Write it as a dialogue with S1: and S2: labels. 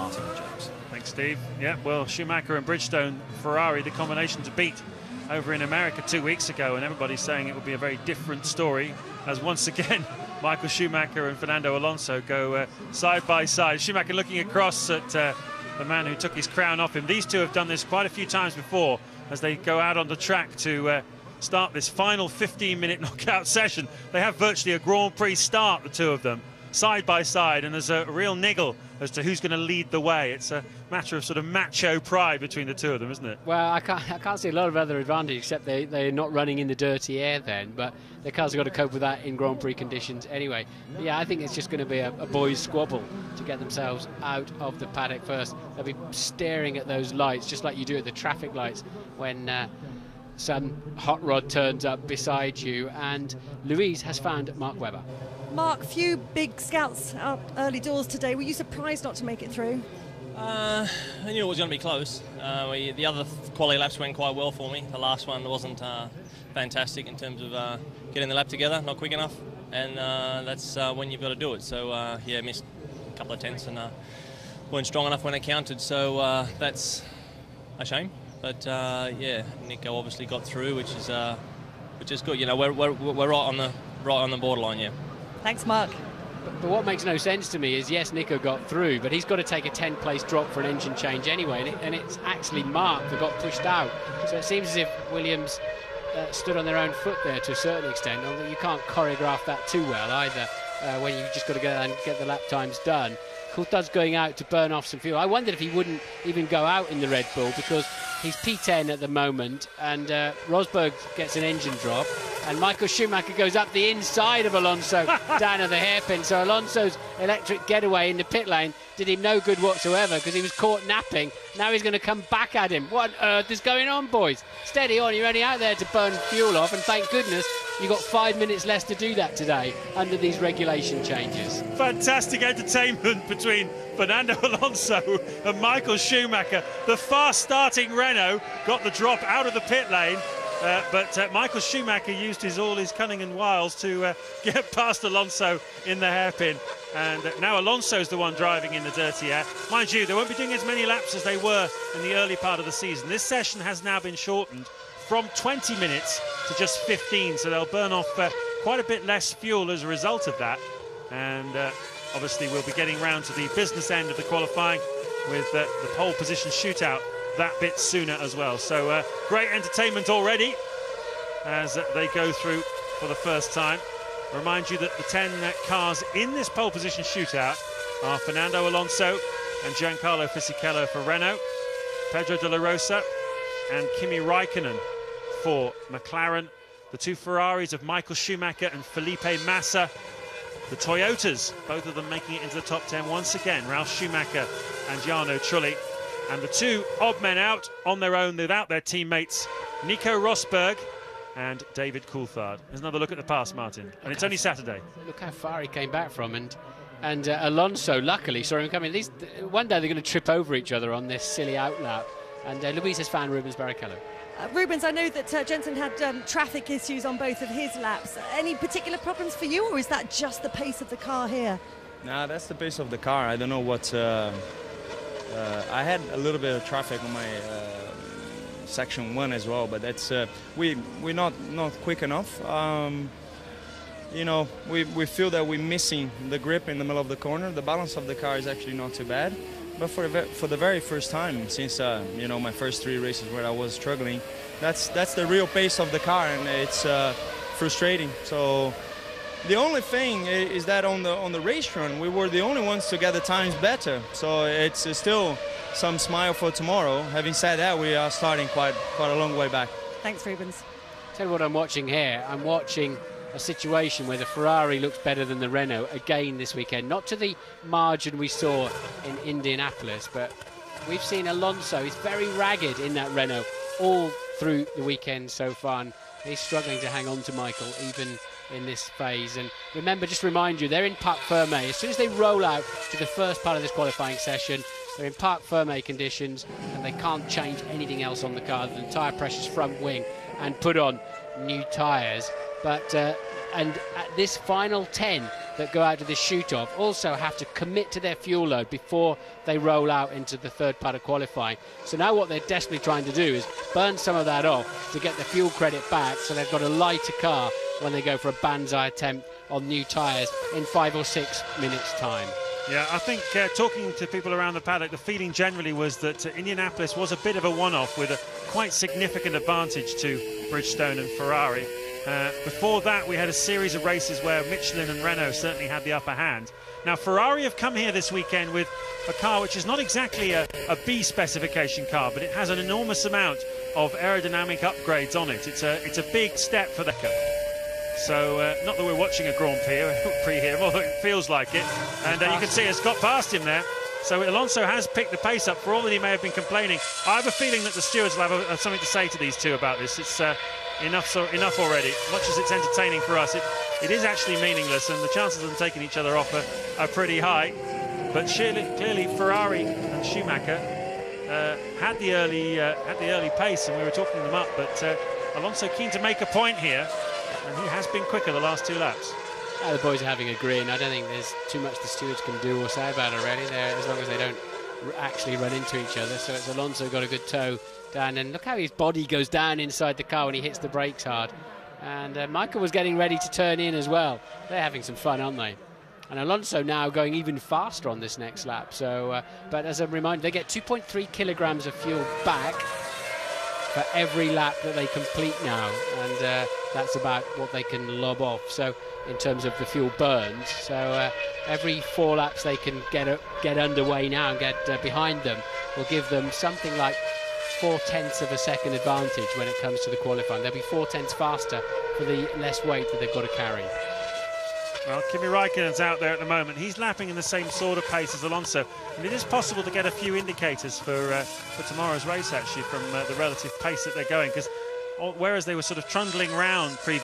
S1: Martin and James.
S2: Thanks, Steve. Yeah, well, Schumacher and Bridgestone, Ferrari, the combination to beat over in America 2 weeks ago, and everybody's saying it will be a very different story as once again Michael Schumacher and Fernando Alonso go side by side. Schumacher looking across at the man who took his crown off him. These two have done this quite a few times before as they go out on the track to start this final 15-minute knockout session. They have virtually a Grand Prix start, the two of them, side by side, and there's a real niggle as to who's going to lead the way. It's a matter of sort of macho pride between the two of them, isn't it?
S3: Well, I can't see a lot of other advantage except they're not running in the dirty air then, but their cars have got to cope with that in Grand Prix conditions anyway. But yeah, I think it's just going to be a boys' squabble to get themselves out of the paddock first. They'll be staring at those lights just like you do at the traffic lights when some hot rod turns up beside you, and Louise has found Mark Webber.
S4: Mark, few big scouts out early doors today. Were you surprised not to make it through?
S5: I knew it was going to be close. The other quality laps went quite well for me. The last one wasn't fantastic in terms of getting the lap together, not quick enough, and that's when you've got to do it. So yeah, missed a couple of tenths and weren't strong enough when it counted. So that's a shame. But yeah, Nico obviously got through, which is good. You know, we're right on the borderline. Yeah.
S4: Thanks, Mark.
S3: But what makes no sense to me is, yes, Nico got through, but he's got to take a 10-place drop for an engine change anyway, and it's actually Mark that got pushed out. So it seems as if Williams stood on their own foot there to a certain extent, although you can't choreograph that too well either when you've just got to go and get the lap times done. Coulthard's going out to burn off some fuel. I wondered if he wouldn't even go out in the Red Bull because he's P10 at the moment, and Rosberg gets an engine drop, and Michael Schumacher goes up the inside of Alonso down at the hairpin. So Alonso's electric getaway in the pit lane did him no good whatsoever because he was caught napping. Now he's going to come back at him. What on earth is going on, boys? Steady on, you're only out there to burn fuel off, and thank goodness you've got 5 minutes less to do that today under these regulation changes.
S2: Fantastic entertainment between Fernando Alonso and Michael Schumacher. The fast-starting Renault got the drop out of the pit lane, but Michael Schumacher used all his cunning and wiles to get past Alonso in the hairpin. And now Alonso's the one driving in the dirty air. Mind you, they won't be doing as many laps as they were in the early part of the season. This session has now been shortened from 20 minutes to just 15, so they'll burn off quite a bit less fuel as a result of that. And obviously we'll be getting round to the business end of the qualifying with the pole position shootout that bit sooner as well. So great entertainment already as they go through for the first time. Remind you that the 10 cars in this pole position shootout are Fernando Alonso and Giancarlo Fisichella for Renault, Pedro de la Rosa and Kimi Raikkonen for McLaren, the two Ferraris of Michael Schumacher and Felipe Massa, the Toyotas, both of them making it into the top 10 once again, Ralf Schumacher and Jarno Trulli, and the two odd men out on their own without their teammates, Nico Rosberg and David Coulthard. There's another look at the past, Martin, and it's only Saturday.
S3: Look how far he came back from, and Alonso luckily saw him coming. At least one day they're going to trip over each other on this silly outlap, and Louise has found Rubens Barrichello.
S4: Rubens, I know that Jensen had traffic issues on both of his laps. Any particular problems for you, or is that just the pace of the car here?
S6: Nah, that's the pace of the car. I don't know what... I had a little bit of traffic on my section 1 as well, but that's we're not quick enough. You know, we feel that we're missing the grip in the middle of the corner. The balance of the car is actually not too bad. But for the very first time since you know, my first 3 races where I was struggling, that's the real pace of the car, and it's frustrating. So the only thing is that on the race run we were the only ones to get the times better. So it's still some smile for tomorrow. Having said that, we are starting quite a long way back.
S4: Thanks, Rubens.
S3: Tell you what I'm watching here. I'm watching a situation where the Ferrari looks better than the Renault again this weekend. Not to the margin we saw in Indianapolis, but we've seen Alonso. He's very ragged in that Renault all through the weekend so far, and he's struggling to hang on to Michael even in this phase. And remember, just remind you, they're in Parc Ferme. As soon as they roll out to the first part of this qualifying session, they're in Parc Ferme conditions, and they can't change anything else on the car than tyre pressures, front wing, and put on new tyres. But and at this final 10, that go out to the shoot-off also have to commit to their fuel load before they roll out into the third part of qualifying. So now what they're desperately trying to do is burn some of that off to get the fuel credit back, so they've got a lighter car when they go for a banzai attempt on new tyres in 5 or 6 minutes' time.
S2: Yeah, I think talking to people around the paddock, the feeling generally was that Indianapolis was a bit of a one-off with a quite significant advantage to Bridgestone and Ferrari. Before that, we had a series of races where Michelin and Renault certainly had the upper hand. Now, Ferrari have come here this weekend with a car which is not exactly a B specification car, but it has an enormous amount of aerodynamic upgrades on it. It's a big step for the car. So, not that we're watching a Grand Prix here, although it feels like it. And you can see it's got past him there. So Alonso has picked the pace up, for all that he may have been complaining. I have a feeling that the stewards will have something to say to these two about this. It's enough already. Much as it's entertaining for us, it is actually meaningless, and the chances of them taking each other off are pretty high. But clearly Ferrari and Schumacher had the early pace, and we were talking them up. But Alonso keen to make a point here. And he has been quicker the last 2 laps.
S3: The boys are having a grin. I don't think there's too much the stewards can do or say about it already, as long as they don't actually run into each other. So it's Alonso got a good toe down, and look how his body goes down inside the car when he hits the brakes hard. And Michael was getting ready to turn in as well. They're having some fun, aren't they? And Alonso now going even faster on this next lap. So, but as a reminder, they get 2.3 kilograms of fuel back for every lap that they complete now, and that's about what they can lob off. So in terms of the fuel burns, so every 4 laps they can get underway now and get behind them will give them something like 0.4 of a second advantage when it comes to the qualifying. They'll be 0.4 faster for the less weight that they've got to carry.
S2: Well, Kimi Raikkonen's out there at the moment. He's lapping in the same sort of pace as Alonso, and it is possible to get a few indicators for tomorrow's race, actually, from the relative pace that they're going, because whereas they were sort of trundling round previously,